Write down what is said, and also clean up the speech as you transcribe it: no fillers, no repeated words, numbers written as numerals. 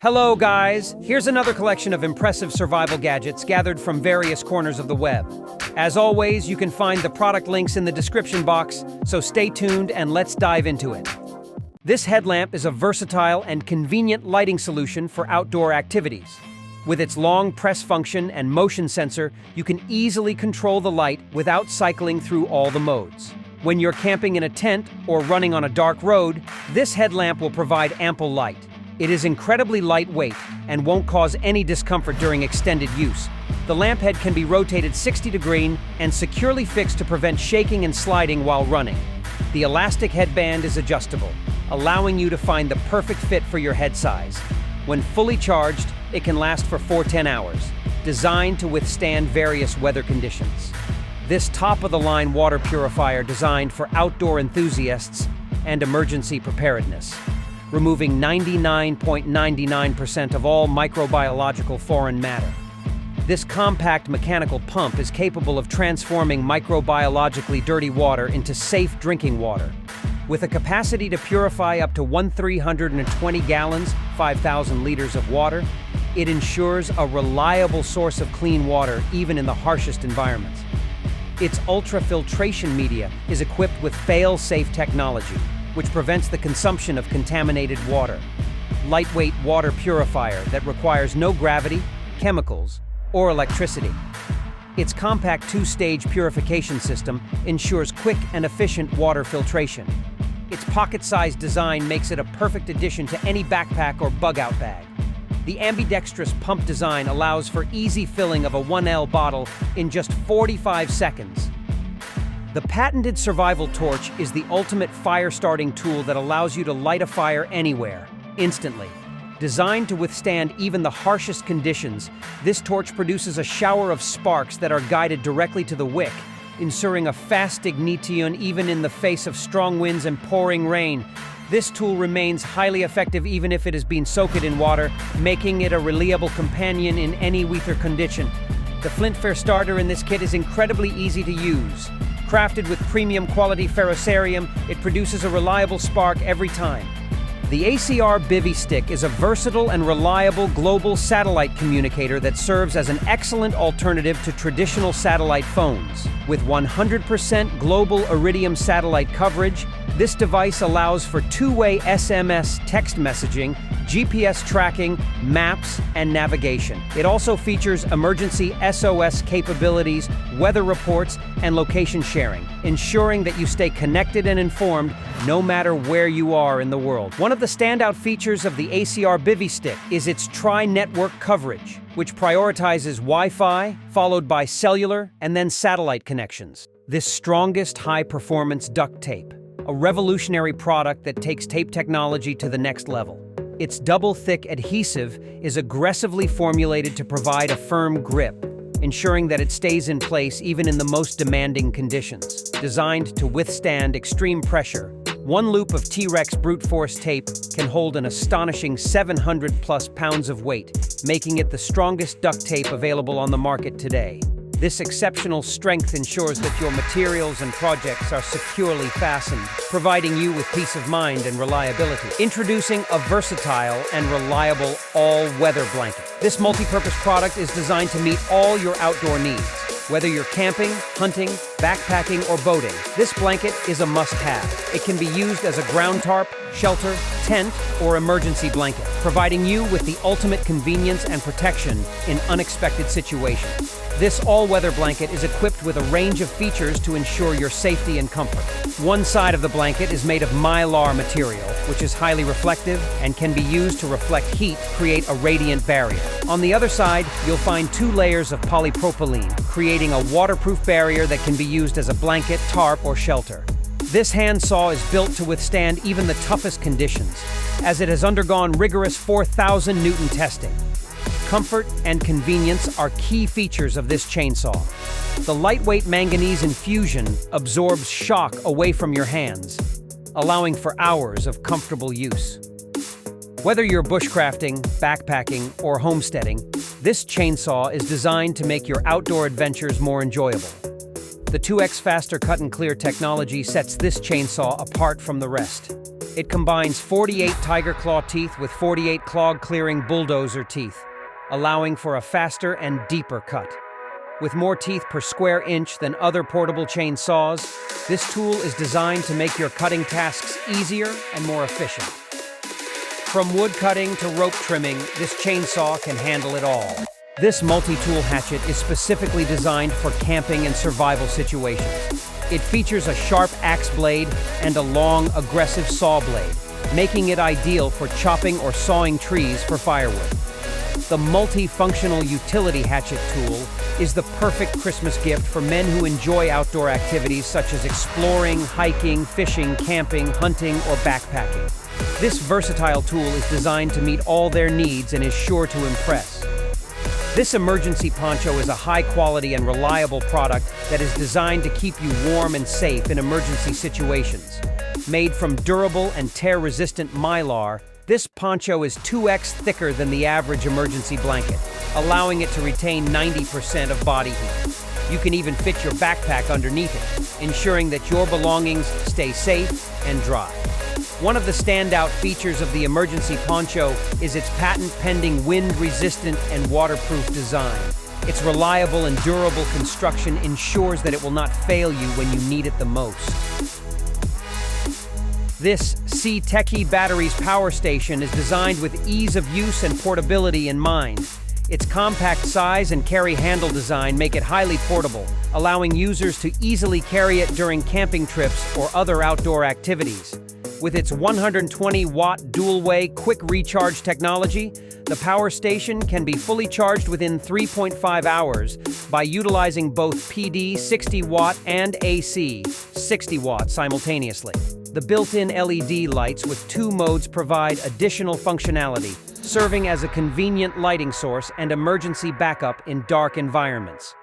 Hello guys, here's another collection of impressive survival gadgets gathered from various corners of the web. As always, you can find the product links in the description box, so stay tuned and let's dive into it. This headlamp is a versatile and convenient lighting solution for outdoor activities. With its long press function and motion sensor, you can easily control the light without cycling through all the modes. When you're camping in a tent or running on a dark road, this headlamp will provide ample light. It is incredibly lightweight and won't cause any discomfort during extended use. The lamp head can be rotated 60 degrees and securely fixed to prevent shaking and sliding while running. The elastic headband is adjustable, allowing you to find the perfect fit for your head size. When fully charged, it can last for 10 hours, designed to withstand various weather conditions. This top-of-the-line water purifier designed for outdoor enthusiasts and emergency preparedness, removing 99.99% of all microbiological foreign matter. This compact mechanical pump is capable of transforming microbiologically dirty water into safe drinking water. With a capacity to purify up to 1,320 gallons, 5,000 liters of water, it ensures a reliable source of clean water even in the harshest environments. Its ultrafiltration media is equipped with fail-safe technology, which prevents the consumption of contaminated water. Lightweight water purifier that requires no gravity, chemicals, or electricity. Its compact two-stage purification system ensures quick and efficient water filtration. Its pocket-sized design makes it a perfect addition to any backpack or bug-out bag. The ambidextrous pump design allows for easy filling of a 1L bottle in just 45 seconds. The patented survival torch is the ultimate fire-starting tool that allows you to light a fire anywhere, instantly. Designed to withstand even the harshest conditions, this torch produces a shower of sparks that are guided directly to the wick, ensuring a fast ignition even in the face of strong winds and pouring rain. This tool remains highly effective even if it has been soaked in water, making it a reliable companion in any weather condition. The flint fire starter in this kit is incredibly easy to use. Crafted with premium quality ferrocerium, it produces a reliable spark every time. The ACR Bivy Stick is a versatile and reliable global satellite communicator that serves as an excellent alternative to traditional satellite phones. With 100% global Iridium satellite coverage, this device allows for two-way SMS text messaging, GPS tracking, maps, and navigation. It also features emergency SOS capabilities, weather reports, and location sharing, ensuring that you stay connected and informed no matter where you are in the world. One of the standout features of the ACR Bivy Stick is its tri-network coverage, which prioritizes Wi-Fi, followed by cellular, and then satellite connections. This strongest high-performance duct tape, a revolutionary product that takes tape technology to the next level. Its double-thick adhesive is aggressively formulated to provide a firm grip, ensuring that it stays in place even in the most demanding conditions. Designed to withstand extreme pressure, one loop of T-Rex brute force tape can hold an astonishing 700+ pounds of weight, making it the strongest duct tape available on the market today. This exceptional strength ensures that your materials and projects are securely fastened, providing you with peace of mind and reliability. Introducing a versatile and reliable all-weather blanket. This multi-purpose product is designed to meet all your outdoor needs. Whether you're camping, hunting, backpacking, or boating, this blanket is a must-have. It can be used as a ground tarp, shelter, tent, or emergency blanket, providing you with the ultimate convenience and protection in unexpected situations. This all-weather blanket is equipped with a range of features to ensure your safety and comfort. One side of the blanket is made of mylar material, which is highly reflective and can be used to reflect heat, create a radiant barrier. On the other side, you'll find 2 layers of polypropylene, creating a waterproof barrier that can be used as a blanket, tarp, or shelter. This handsaw is built to withstand even the toughest conditions, as it has undergone rigorous 4,000 Newton testing. Comfort and convenience are key features of this chainsaw. The lightweight manganese infusion absorbs shock away from your hands, allowing for hours of comfortable use. Whether you're bushcrafting, backpacking, or homesteading, this chainsaw is designed to make your outdoor adventures more enjoyable. The 2x faster cut and clear technology sets this chainsaw apart from the rest. It combines 48 tiger claw teeth with 48 clog-clearing bulldozer teeth, allowing for a faster and deeper cut. With more teeth per square inch than other portable chainsaws, this tool is designed to make your cutting tasks easier and more efficient. From wood cutting to rope trimming, this chainsaw can handle it all. This multi-tool hatchet is specifically designed for camping and survival situations. It features a sharp axe blade and a long, aggressive saw blade, making it ideal for chopping or sawing trees for firewood. The multifunctional utility hatchet tool is the perfect Christmas gift for men who enjoy outdoor activities such as exploring, hiking, fishing, camping, hunting, or backpacking. This versatile tool is designed to meet all their needs and is sure to impress. This emergency poncho is a high-quality and reliable product that is designed to keep you warm and safe in emergency situations. Made from durable and tear-resistant mylar, this poncho is 2x thicker than the average emergency blanket, allowing it to retain 90% of body heat. You can even fit your backpack underneath it, ensuring that your belongings stay safe and dry. One of the standout features of the emergency poncho is its patent-pending wind-resistant and waterproof design. Its reliable and durable construction ensures that it will not fail you when you need it the most. This CTECHi batteries power station is designed with ease of use and portability in mind. Its compact size and carry handle design make it highly portable, allowing users to easily carry it during camping trips or other outdoor activities. With its 120-watt dual-way quick recharge technology, the power station can be fully charged within 3.5 hours by utilizing both PD 60-watt and AC 60-watt simultaneously. The built-in LED lights with 2 modes provide additional functionality, serving as a convenient lighting source and emergency backup in dark environments.